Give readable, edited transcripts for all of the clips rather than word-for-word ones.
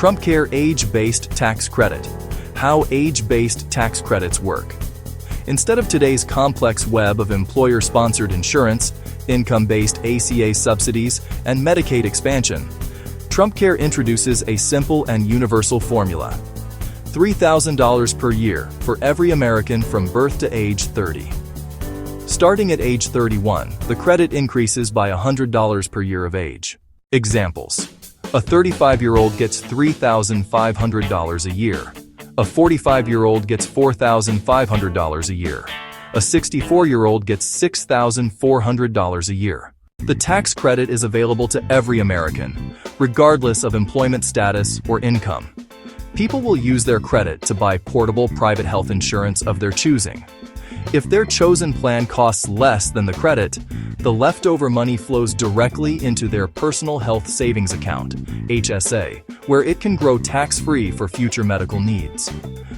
TrumpCare Age-Based Tax Credit. How age-based tax credits work. Instead of today's complex web of employer-sponsored insurance, income-based ACA subsidies, and Medicaid expansion, TrumpCare introduces a simple and universal formula. $3,000 per year for every American from birth to age 30. Starting at age 31, the credit increases by $100 per year of age. Examples: a 35-year-old gets $3,500 a year. A 45-year-old gets $4,500 a year. A 64-year-old gets $6,400 a year. The tax credit is available to every American, regardless of employment status or income. People will use their credit to buy portable private health insurance of their choosing. If their chosen plan costs less than the credit, the leftover money flows directly into their Personal Health Savings Account, HSA, where it can grow tax-free for future medical needs.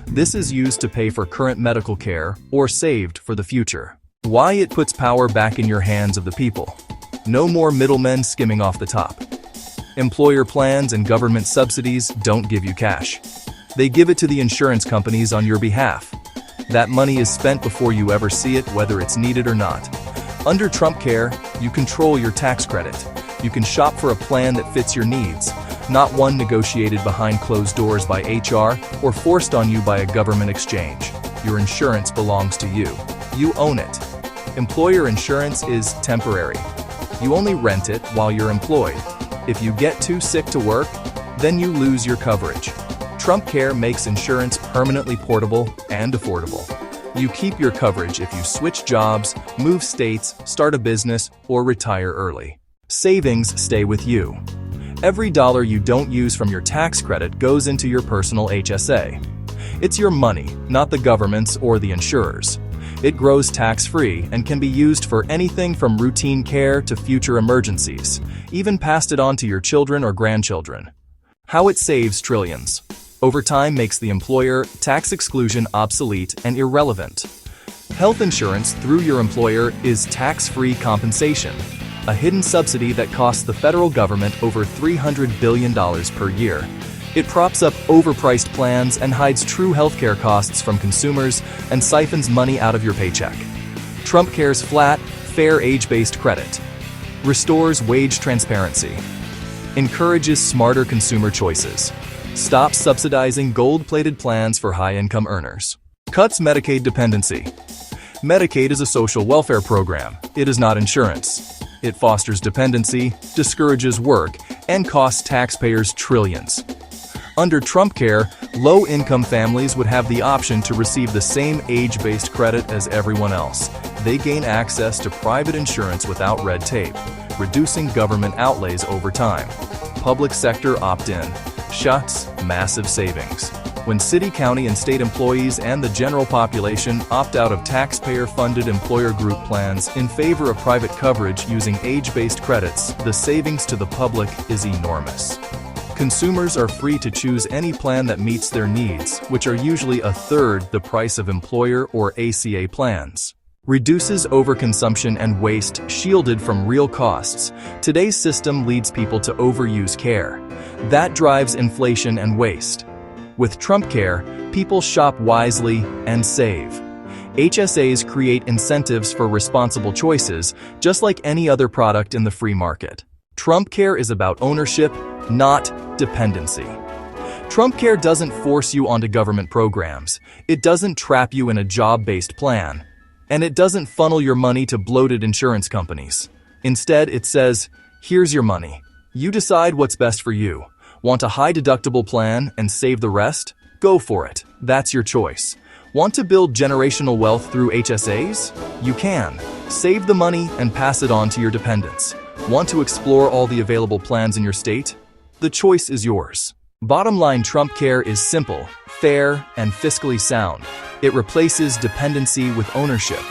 This is used to pay for current medical care or saved for the future. Why it puts power back in your hands of the people. No more middlemen skimming off the top. Employer plans and government subsidies don't give you cash. They give it to the insurance companies on your behalf. That money is spent before you ever see it, whether it's needed or not. Under TrumpCare, you control your tax credit. You can shop for a plan that fits your needs, not one negotiated behind closed doors by HR or forced on you by a government exchange. Your insurance belongs to you. You own it. Employer insurance is temporary. You only rent it while you're employed. If you get too sick to work, then you lose your coverage. TrumpCare makes insurance permanently portable and affordable. You keep your coverage if you switch jobs, move states, start a business, or retire early. Savings stay with you. Every dollar you don't use from your tax credit goes into your personal HSA. It's your money, not the government's or the insurer's. It grows tax-free and can be used for anything from routine care to future emergencies, even passed it on to your children or grandchildren. How it saves trillions. Over time makes the employer tax exclusion obsolete and irrelevant. Health insurance through your employer is tax-free compensation, a hidden subsidy that costs the federal government over $300 billion per year. It props up overpriced plans and hides true healthcare costs from consumers and siphons money out of your paycheck. TrumpCare's flat, fair age-based credit restores wage transparency, encourages smarter consumer choices, stops subsidizing gold-plated plans for high-income earners, cuts Medicaid dependency. Medicaid is a social welfare program. It is not insurance. It fosters dependency, discourages work, and costs taxpayers trillions. Under TrumpCare, low-income families would have the option to receive the same age-based credit as everyone else. They gain access to private insurance without red tape, reducing government outlays over time. Public sector opt-in. Shuts, massive savings. When city, county, and state employees and the general population opt out of taxpayer-funded employer group plans in favor of private coverage using age-based credits, the savings to the public is enormous. Consumers are free to choose any plan that meets their needs, which are usually a third the price of employer or ACA plans. Reduces overconsumption and waste, shielded from real costs. Today's system leads people to overuse care. That drives inflation and waste. With TrumpCare, people shop wisely and save. HSAs create incentives for responsible choices, just like any other product in the free market. TrumpCare is about ownership, not dependency. TrumpCare doesn't force you onto government programs. It doesn't trap you in a job-based plan. And it doesn't funnel your money to bloated insurance companies. Instead, it says, here's your money. You decide what's best for you. Want a high-deductible plan and save the rest? Go for it. That's your choice. Want to build generational wealth through HSAs? You can. Save the money and pass it on to your dependents. Want to explore all the available plans in your state? The choice is yours. Bottom line, TrumpCare is simple, fair, and fiscally sound. It replaces dependency with ownership.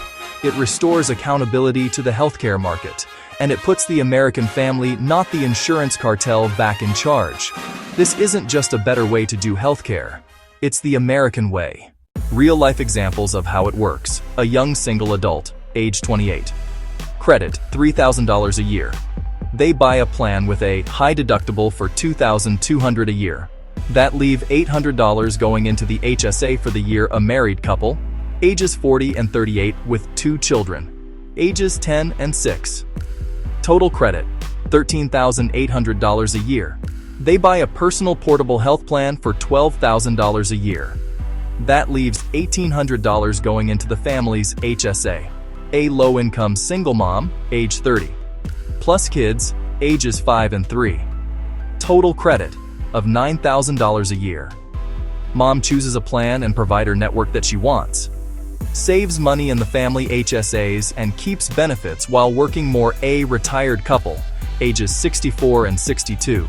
It restores accountability to the healthcare market. And it puts the American family, not the insurance cartel, back in charge. This isn't just a better way to do healthcare. It's the American way. Real-life examples of how it works. A young single adult, age 28. Credit, $3,000 a year. They buy a plan with a high deductible for $2,200 a year. That leave $800 going into the HSA for the year. A married couple, ages 40 and 38 with 2 children, ages 10 and 6. Total credit, $13,800 a year. They buy a personal portable health plan for $12,000 a year. That leaves $1,800 going into the family's HSA. A low-income single mom, age 30, plus kids, ages 5 and 3. Total credit of $9,000 a year. Mom chooses a plan and provider network that she wants, saves money in the family HSAs and keeps benefits while working more. A retired couple, ages 64 and 62.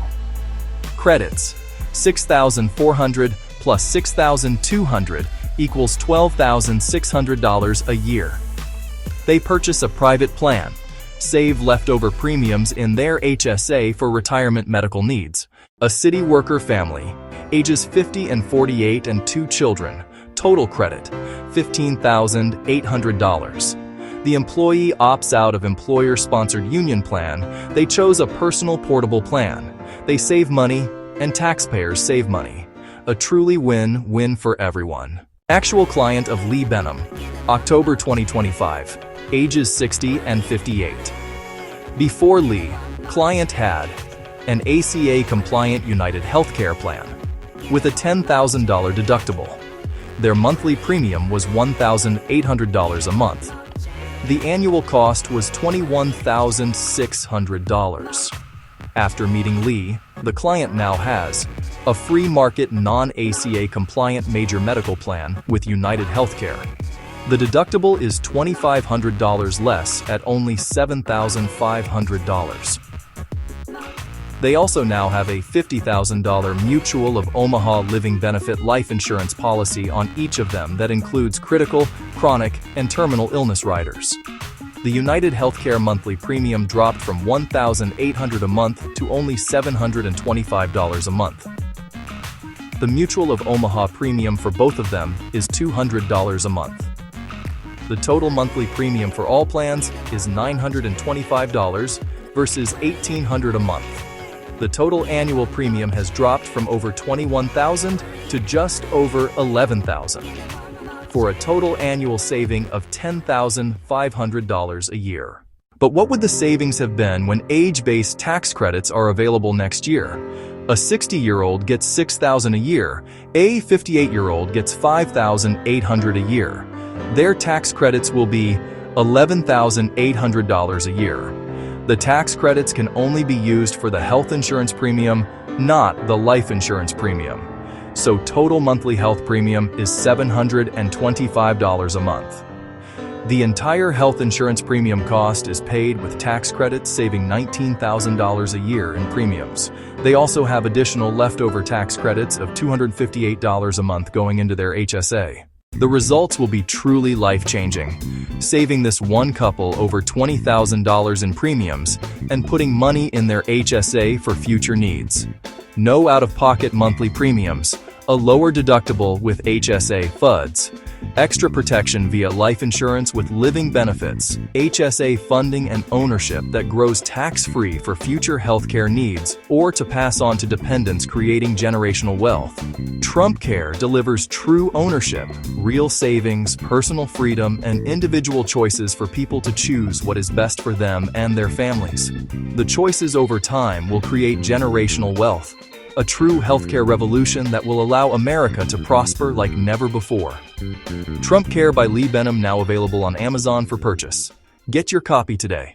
Credits, $6,400 plus $6,200 equals $12,600 a year. They purchase a private plan, save leftover premiums in their HSA for retirement medical needs. A city worker family, ages 50 and 48 and 2 children, total credit, $15,800. The employee opts out of employer-sponsored union plan. They chose a personal portable plan. They save money, and taxpayers save money. A truly win-win for everyone. Actual client of Lee Benham, October 2025, ages 60 and 58. Before Lee, client had an ACA-compliant United Healthcare plan with a $10,000 deductible. Their monthly premium was $1,800 a month. The annual cost was $21,600. After meeting Lee, the client now has a free market non-ACA compliant major medical plan with United Healthcare. The deductible is $2,500 less at only $7,500. They also now have a $50,000 Mutual of Omaha living benefit life insurance policy on each of them that includes critical, chronic, and terminal illness riders. The United Healthcare monthly premium dropped from $1,800 a month to only $725 a month. The Mutual of Omaha premium for both of them is $200 a month. The total monthly premium for all plans is $925 versus $1,800 a month. The total annual premium has dropped from over $21,000 to just over $11,000, for a total annual saving of $10,500 a year. But what would the savings have been when age-based tax credits are available next year? A 60-year-old gets $6,000 a year. A 58-year-old gets $5,800 a year. Their tax credits will be $11,800 a year. The tax credits can only be used for the health insurance premium, not the life insurance premium. So total monthly health premium is $725 a month. The entire health insurance premium cost is paid with tax credits, saving $19,000 a year in premiums. They also have additional leftover tax credits of $258 a month going into their HSA. The results will be truly life-changing, saving this one couple over $20,000 in premiums and putting money in their HSA for future needs. No out-of-pocket monthly premiums, a lower deductible with HSA FUDs, extra protection via life insurance with living benefits, HSA funding and ownership that grows tax-free for future healthcare needs or to pass on to dependents, creating generational wealth. TrumpCare delivers true ownership, real savings, personal freedom, and individual choices for people to choose what is best for them and their families. The choices over time will create generational wealth, a true healthcare revolution that will allow America to prosper like never before. TrumpCare by Lee Benham, now available on Amazon for purchase. Get your copy today.